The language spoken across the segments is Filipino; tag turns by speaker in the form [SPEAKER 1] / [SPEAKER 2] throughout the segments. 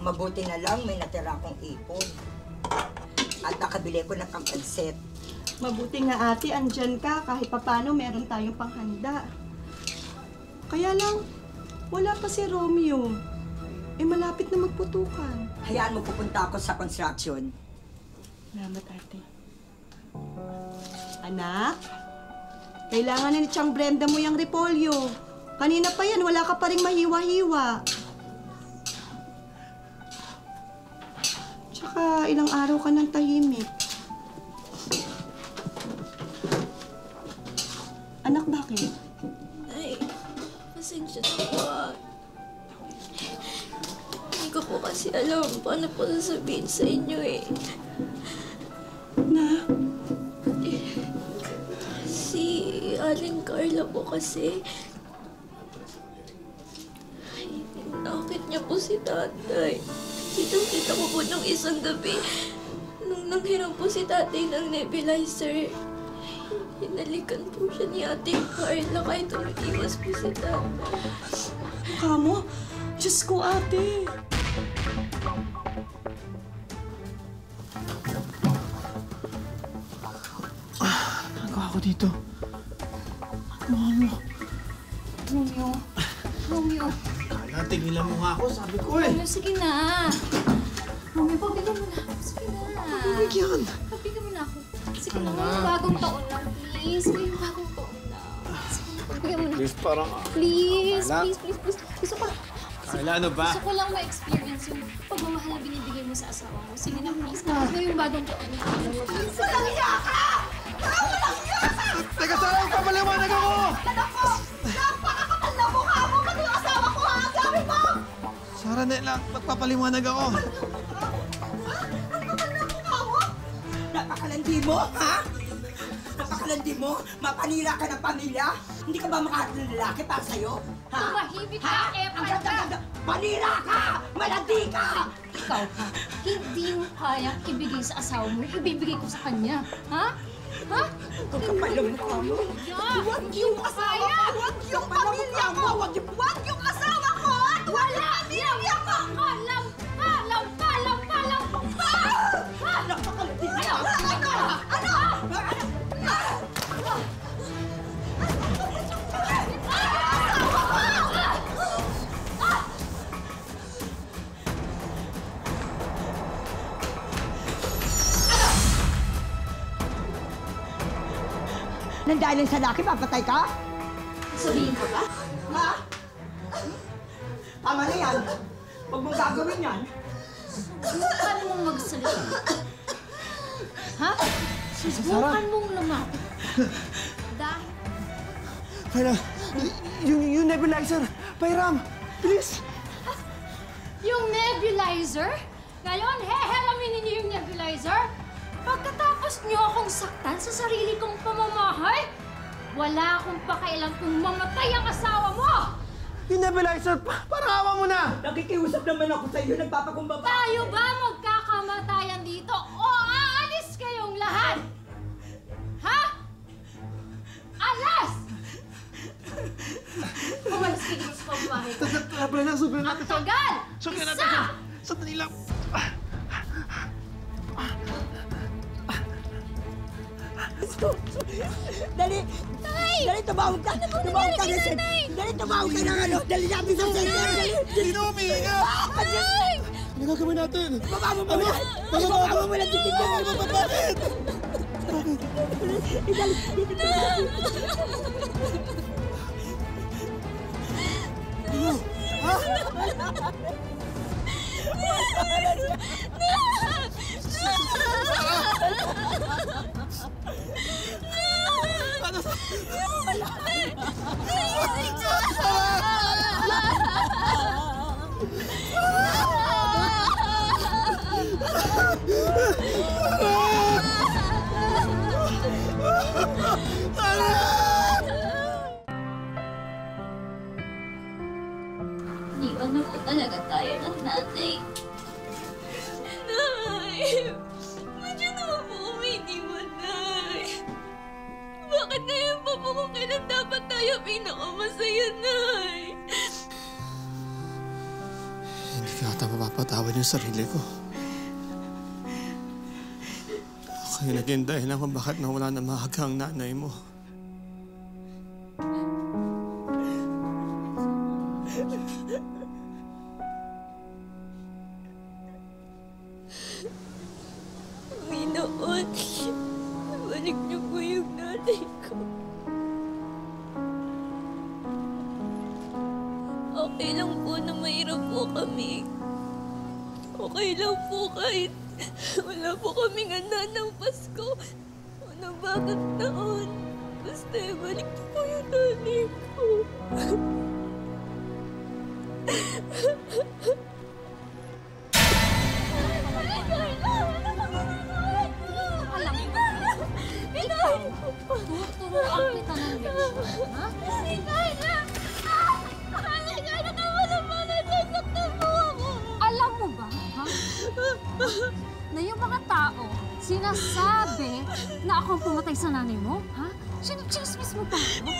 [SPEAKER 1] Mabuti na lang may natira akong ipon. At nakabili ko ng kampanset.
[SPEAKER 2] Mabuti nga ate, andyan ka. Kahit papano meron tayong panghanda. Kaya lang, wala pa si Romeo. Eh, malapit na magputukan.
[SPEAKER 1] Hayaan mo pupunta ako sa construction.
[SPEAKER 2] Salamat, ate. Anak, kailangan na ni Tiyang Brenda mo yung repolyo. Kanina pa yan, wala ka pa rin mahiwa-hiwa. Tsaka ilang araw ka ng tahimik. Anak, bakit?
[SPEAKER 3] Ay, pasensya na po. Hindi ko po kasi alam paano po sasabihin sa inyo eh.
[SPEAKER 2] Na?
[SPEAKER 3] Si Aling Carla po kasi, nakakit niya po si tatay. Kitang-kita ko po nung isang gabi, nung nanghiram po si tatay ng nebulizer. Hinalikan po siya ni Ate Carla kahit umiiwas po si tatay.
[SPEAKER 2] Mukha mo? Diyos ko, ate.
[SPEAKER 4] Nagawa ko dito. Romeo. Kala, tigilan mo nga ako. Sabi ko eh.
[SPEAKER 5] Romeo, sige na. Romeo, pagbigyan mo na ako. Sige na.
[SPEAKER 4] Bigyan.
[SPEAKER 5] Pagbigyan mo na ako. Sige na, ngayong bagong taon lang, please. Ngayong bagong taon lang. Sige na, pagbigyan mo na.
[SPEAKER 4] Please, parang...
[SPEAKER 5] Please,
[SPEAKER 4] Kala.
[SPEAKER 5] please. Gusto ko,
[SPEAKER 4] Kala, ano ba?
[SPEAKER 5] gusto ko lang ma-experience yung pagmamahal na binibigay mo sa asawa mo. Sige na, please. Ngayong bagong taon lang.
[SPEAKER 1] Walang iya ka! Walang iya ka!
[SPEAKER 4] Teka, saan? Papaliwanag ako!
[SPEAKER 1] Anak ko! Napakakapal na mukha mo! Pati yung asawa ko ha! Ang dami mo!
[SPEAKER 4] Sara na lang, magpapaliwanag ako.
[SPEAKER 1] Ang kapal na mukha mo! Napakalandi mo, ha? Napakalandi mo? Mapanira ka ng pamilya? Hindi ka ba makaharap ng lalaki para sa'yo? Ha?
[SPEAKER 5] Tumahimik ka,
[SPEAKER 1] Ha?
[SPEAKER 5] Epa,
[SPEAKER 1] Ang ganda-ganda! Panira ka! Malandi ka!
[SPEAKER 5] Ikaw, ha? Hindi mo kayang ibigay sa asawa mo yung ibibigay ko sa kanya. Ha? Ha?
[SPEAKER 1] Ang kapal ng mukha mo! Huwag yung asawa ko! Huwag yung pamilya ko! Huwag yung asawa ko! At wala pamilya ko!
[SPEAKER 5] Kalam!
[SPEAKER 1] Napakalandi ka! Ano? Nandahil sa laki, papatay ka?
[SPEAKER 5] Sabihin ko ba?
[SPEAKER 1] Ha? Tama na yan. Huwag mong gagawin yan.
[SPEAKER 5] Subukan mong magsalita. Ha? Subukan mong lumapit. Dahil
[SPEAKER 4] Kaya, yung nebulizer. Pairam, please.
[SPEAKER 5] yung nebulizer, ngayon, hehelaminin niyo yung nebulizer? Pagkatapos niyo akong saktan sa sarili kong pamamahay, wala akong pakialam kung mamatay ang asawa mo!
[SPEAKER 4] Yung nebulizer, parang awa mo na.
[SPEAKER 1] Nakikiusap naman ako sa iyo, nagpapakumbaba.
[SPEAKER 5] Tayo ba magkakamatayan dito o aalis kayong lahat? Ha? Alas! Umalis kayo sa pamamahay ko.
[SPEAKER 4] Tara na, sobrang natin.
[SPEAKER 5] Tagal!
[SPEAKER 4] Sobrang natin. Sandali lang.
[SPEAKER 1] Dali! Dali, tumawag ka! Tumawag ka na sa... Dali, tumawag ka ng ano! Dali natin sa center! Dali!
[SPEAKER 4] Sino umiiga? Ano gagawin natin?
[SPEAKER 1] Bababa mo muna! Bababa mo muna! Titignan mo!
[SPEAKER 4] Bakit?
[SPEAKER 1] Dali!
[SPEAKER 3] Iwan na po talaga tayo ng nanay. Nay! Ba't yun naman po umiiwan, Nay? Bakit ngayon pa po kung kailan dapat tayo pinakamasaya, Nay?
[SPEAKER 4] Hindi ko yata mapapatawad yung sarili ko. Kaya naging dahilan kung bakit nawala na maaga ang nanay mo.
[SPEAKER 3] Panginoon, balik niyo po yung nanay ko. Okay lang po na mahirap po kami. Okay lang po kahit wala po kaming handa ng Pasko o ng bagong taon. Basta balik niyo po yung nanay ko.
[SPEAKER 5] Alam mo, tuturuan kita ng leksyon, ha? Alam mo ba, ha? Na yung mga tao, sinasabi na ako ang pumatay sa nanay mo, ha? Sinismis mo pa ako?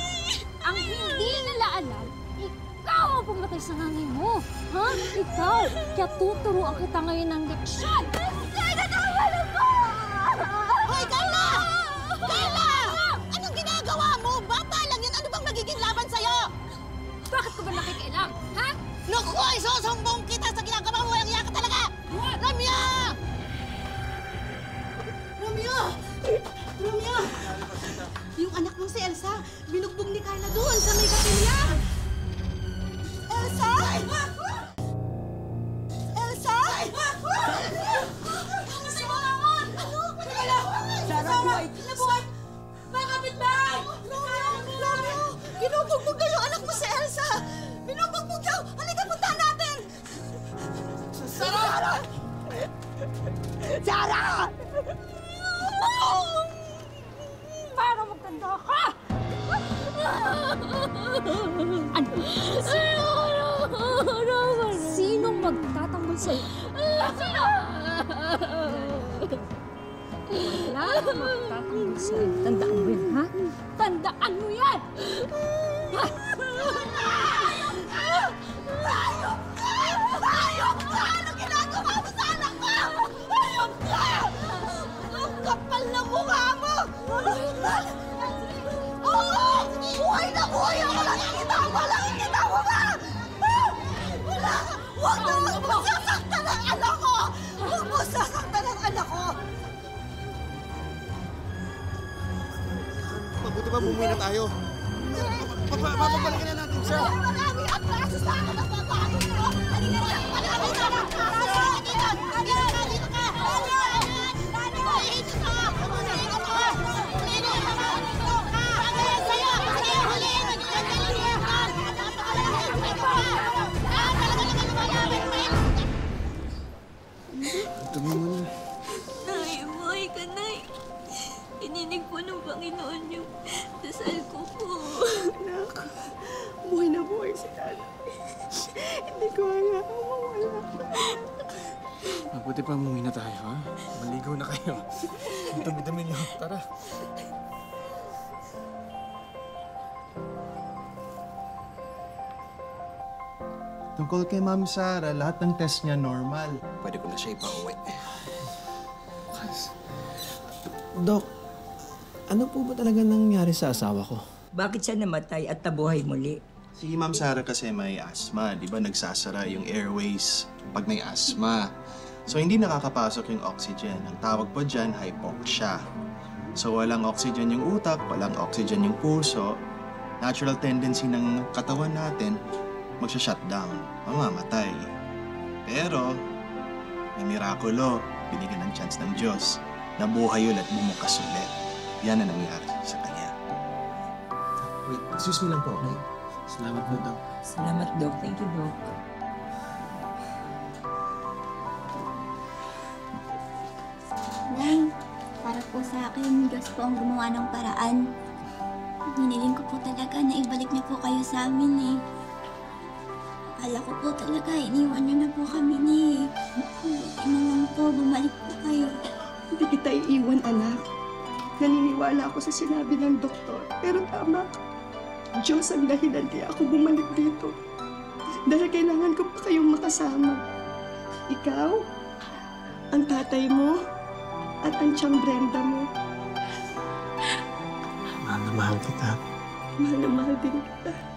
[SPEAKER 5] Ang hindi nila alam, ikaw ang pumatay sa nanay mo, ha? Ikaw! Kaya tuturuan kita ngayon ng leksyon!
[SPEAKER 6] Hoy, Carla! Carla! Anong ginagawa mo? Bata lang yan. Ano bang magiging laban sa'yo?
[SPEAKER 5] Bakit ko ba nakikialam, ha?
[SPEAKER 6] Naku, isusumbong kita sa ginagawa mo. Walang iya ka talaga! Romeo! Romeo! Romeo! Yung anak mo si Elsa, binugbog ni Carla doon sa may kapilya! Elsa! Elsa!
[SPEAKER 1] Sarah, buhay!
[SPEAKER 6] Nabuhay! Mga kapitbahay! Romeo! Binubugbog daw yung anak mo si Elsa! Binubugbog daw! Halika, puntahan natin!
[SPEAKER 1] Sarah! Sarah!
[SPEAKER 5] Para magtanda ka! Ano? Sinong magtatanggol sa'yo? Sino? Wala akong magtatanggol sa'yo. Tandaan mo yan, ha? Tandaan mo yan! Ha?
[SPEAKER 6] Hayop ka! Hayop ka! Hayop ka! Ano ginagawa mo sa anak ko? Hayop ka! Ang kapal na mukha mo! Oo! Buhay na buhay ako! Nakikita mo! Nakikita mo ba? Wala! Huwag mo sasaktan ang anak ko! Huwag mo sasaktan ang anak ko!
[SPEAKER 4] Mabuti pa, bumuwi na tayo. Papabalikan na natin siya.
[SPEAKER 6] Marami ang kaso sa akin ang babae mo! Halika na! Marami ka ng kaso! Halika! Halika! Halika ka! Halika! Dito ka! Dito ka! Dito ka! Dito ka! Pagkain sa'yo! Sige! Huliin! Huliin ka! Napakalaki! Dito ka! Talaga naman lumalapit mo yun!
[SPEAKER 4] Dumi mo na.
[SPEAKER 3] Nay, buhay ka, Nay. Ininig po ng Panginoon yung dasal ko po.
[SPEAKER 2] Anak, buhay na buhay si Daddy. Hindi ko hayaan mawala.
[SPEAKER 4] Mabuti pa, umuwi na tayo, ha? Maligo na kayo. Ang dami-dami niyo. Tara.
[SPEAKER 7] Tungkol kay Ma'am Sarah, lahat ng test niya normal.
[SPEAKER 4] Pwede ko na siya ipauwi. Dok, ano po ba talaga nangyari sa asawa ko?
[SPEAKER 1] Bakit siya namatay at nabuhay muli?
[SPEAKER 7] Si Ma'am Sarah kasi may asthma, di ba nagsasara yung airways pag may asthma. So hindi nakakapasok yung oxygen. Ang tawag po dyan, hypoxia. So walang oxygen yung utak, walang oxygen yung puso. Natural tendency ng katawan natin, magsha-shutdown, mamamatay. Pero, may mirakulo, binigyan ng chance ng Diyos. Nabuhay ulit, bumukas ulit. Yan ang nangyari sa kanya.
[SPEAKER 4] Wait, excuse me lang po, okay? Salamat po, Dok.
[SPEAKER 1] Salamat, Doc. Thank you, Doc.
[SPEAKER 8] Nay, para po sa akin, Diyos po ang gumawa ng paraan. Hiniling ko po talaga na ibalik niyo po kayo sa amin eh. Akala ko po talaga, iniwan niyo na po kami ni. Buti na lang po, bumalik po kayo.
[SPEAKER 2] Hindi kita iiwan, anak. Naniniwala ako sa sinabi ng doktor. Pero tama ka. Diyos ang dahilan kaya ako bumalik dito. Dahil kailangan ko pa kayong makasama. ikaw, ang tatay mo, at ang tiyang Brenda mo.
[SPEAKER 4] Mahal na mahal kita.
[SPEAKER 2] Mahal na mahal din kita.